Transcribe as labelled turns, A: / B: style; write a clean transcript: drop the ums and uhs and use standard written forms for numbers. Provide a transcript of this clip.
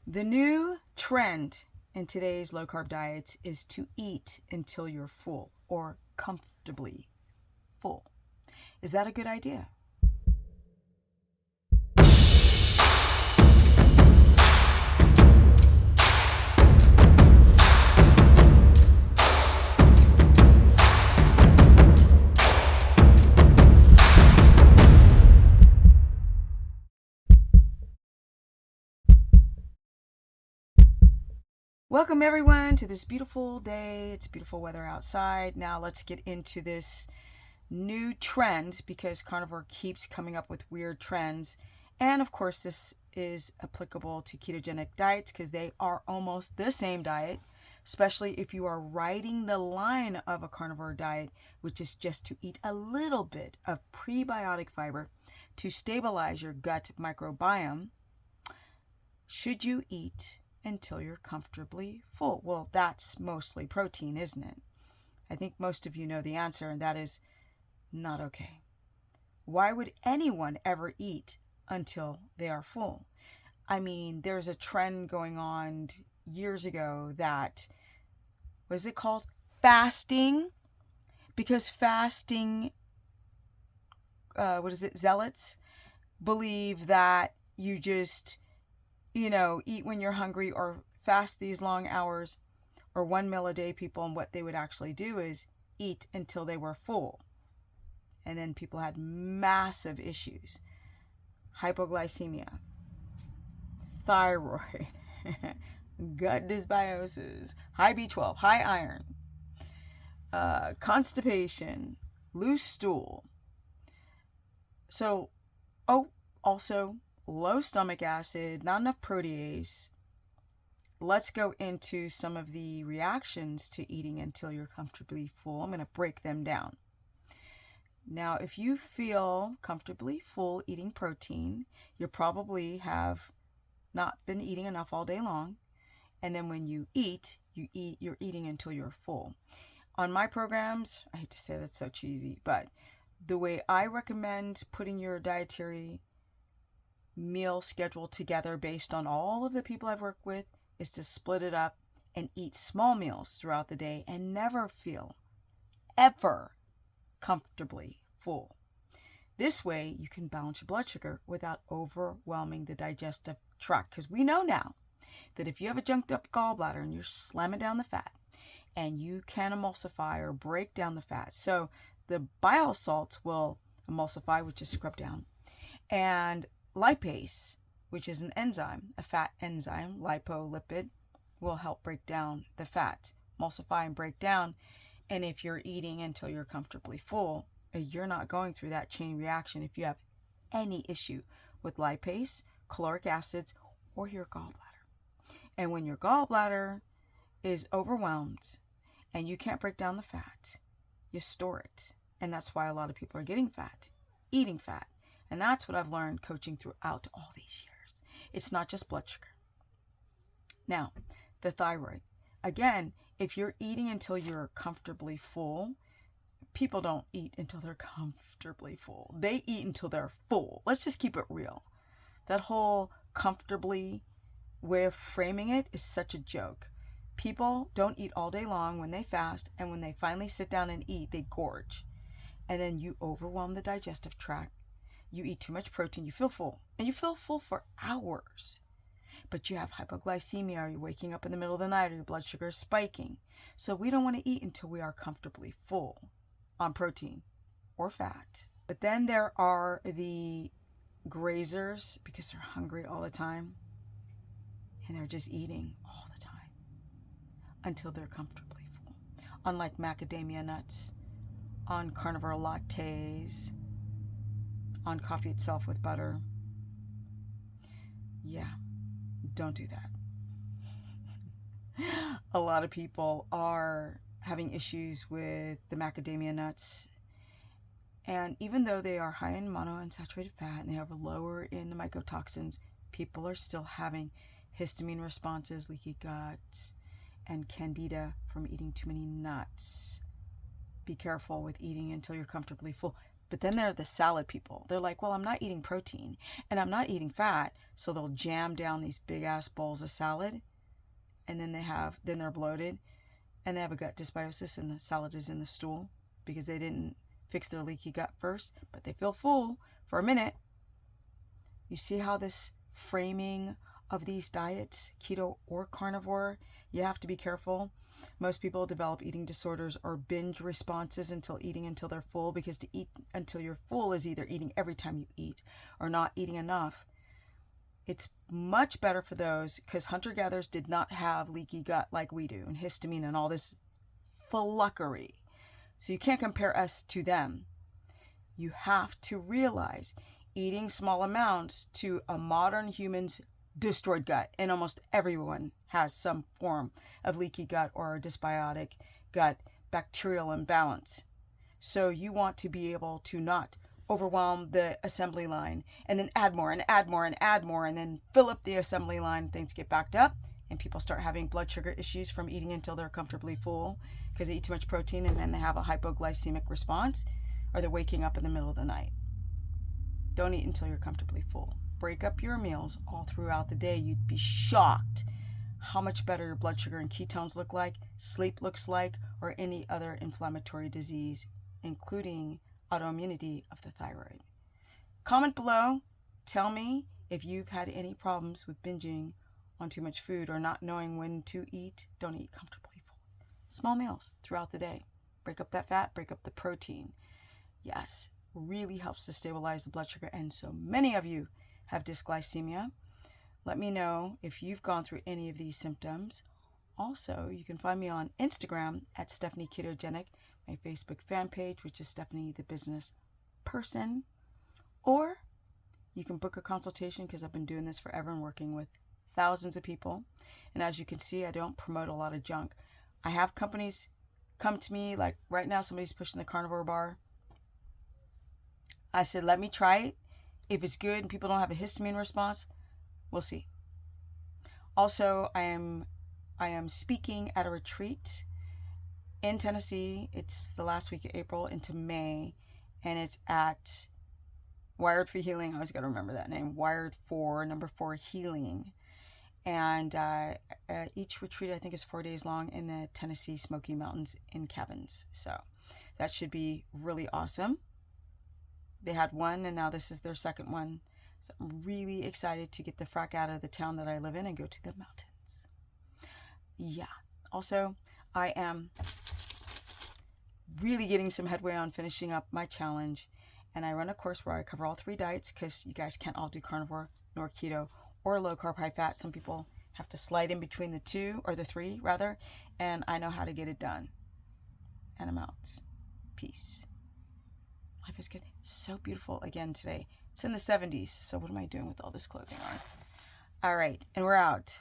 A: The new trend in today's low carb diets is to eat until you're full or comfortably full. Is that a good idea? Welcome everyone to this beautiful day. It's beautiful weather outside. Now let's get into this new trend because carnivore keeps coming up with weird trends. And of course, this is applicable to ketogenic diets because they are almost the same diet, especially if you are riding the line of a carnivore diet, which is just to eat a little bit of prebiotic fiber to stabilize your gut microbiome. Should you eat until you're comfortably full? Well, that's mostly protein, isn't it? I think most of you know the answer, and that is not okay. Why would anyone ever eat until they are full? I mean, there's a trend going on years ago that, what is it called? Fasting. Because fasting, zealots believe that you just eat when you're hungry or fast these long hours or one meal a day people, and what they would actually do is eat until they were full. And then people had massive issues. Hypoglycemia, thyroid, gut dysbiosis, high B12, high iron, constipation, loose stool. So, also low stomach acid, not enough protease. Let's go into some of the reactions to eating until you're comfortably full. I'm going to break them down. Now, if you feel comfortably full eating protein, you probably have not been eating enough all day long. And then when you're eating until you're full. On my programs, I hate to say that's so cheesy, but the way I recommend putting your dietary meal schedule together based on all of the people I've worked with is to split it up and eat small meals throughout the day and never feel ever comfortably full. This way you can balance your blood sugar without overwhelming the digestive tract, because we know now that if you have a junked up gallbladder and you're slamming down the fat and you can emulsify or break down the fat, so the bile salts will emulsify, which is scrub down, and lipase, which is an enzyme, a fat enzyme, lipolipid, will help break down the fat, emulsify and break down. And if you're eating until you're comfortably full, you're not going through that chain reaction if you have any issue with lipase, caloric acids, or your gallbladder. And when your gallbladder is overwhelmed and you can't break down the fat, you store it. And that's why a lot of people are getting fat, eating fat. And that's what I've learned coaching throughout all these years. It's not just blood sugar. Now, the thyroid. Again, if you're eating until you're comfortably full, people don't eat until they're comfortably full. They eat until they're full. Let's just keep it real. That whole comfortably way of framing it is such a joke. People don't eat all day long when they fast, and when they finally sit down and eat, they gorge. And then you overwhelm the digestive tract. You eat too much protein, you feel full. And you feel full for hours. But you have hypoglycemia, or you're waking up in the middle of the night, or your blood sugar is spiking. So we don't want to eat until we are comfortably full on protein or fat. But then there are the grazers, because they're hungry all the time. And they're just eating all the time until they're comfortably full. Unlike macadamia nuts, on carnivore lattes, on coffee itself with butter. Yeah, don't do that. A lot of people are having issues with the macadamia nuts. And even though they are high in monounsaturated fat and they are lower in the mycotoxins, people are still having histamine responses, leaky gut, and candida from eating too many nuts. Be careful with eating until you're comfortably full. But then there are the salad people. They're like, well, I'm not eating protein and I'm not eating fat. So they'll jam down these big ass bowls of salad, and then they're bloated and they have a gut dysbiosis, and the salad is in the stool because they didn't fix their leaky gut first, but they feel full for a minute. You see how this framing of these diets, keto or carnivore, you have to be careful. Most people develop eating disorders or binge responses eating until they're full, because to eat until you're full is either eating every time you eat or not eating enough. It's much better for those, because hunter-gatherers did not have leaky gut like we do, and histamine and all this fluffery. So you can't compare us to them. You have to realize eating small amounts to a modern human's destroyed gut, and almost everyone has some form of leaky gut or a dysbiotic gut bacterial imbalance. So you want to be able to not overwhelm the assembly line and then add more and add more and add more and then fill up the assembly line. Things get backed up and people start having blood sugar issues from eating until they're comfortably full because they eat too much protein, and then they have a hypoglycemic response, or they're waking up in the middle of the night. Don't eat until you're comfortably full. Break up your meals all throughout the day. You'd be shocked how much better your blood sugar and ketones look like, sleep looks like, or any other inflammatory disease, including autoimmunity of the thyroid. Comment below. Tell me if you've had any problems with binging on too much food or not knowing when to eat. Don't eat comfortably full. Small meals throughout the day. Break up that fat, break up the protein. Yes, really helps to stabilize the blood sugar, and so many of you have dysglycemia. Let me know if you've gone through any of these symptoms. Also, you can find me on Instagram at Stephanie Ketogenic, my Facebook fan page, which is Stephanie the Business Person, or you can book a consultation, because I've been doing this forever and working with thousands of people. And as you can see, I don't promote a lot of junk. I have companies come to me, like right now somebody's pushing the carnivore bar. I said, let me try it. If it's good and people don't have a histamine response, we'll see. Also, I am speaking at a retreat in Tennessee. It's the last week of April into May, and it's at Wired for Healing. I always got to remember that name. Wired for number 4 Healing. And each retreat, I think, is 4 days long in the Tennessee Smoky Mountains in cabins. So that should be really awesome. They had one, and now this is their second one. So I'm really excited to get the frack out of the town that I live in and go to the mountains. Yeah. Also, I am really getting some headway on finishing up my challenge. And I run a course where I cover all 3 diets, because you guys can't all do carnivore nor keto or low carb, high fat. Some people have to slide in between the 2, or the 3 rather. And I know how to get it done. And I'm out. Peace. Life is good. It's so beautiful again today. It's in the 70s. So what am I doing with all this clothing on? All right. And we're out.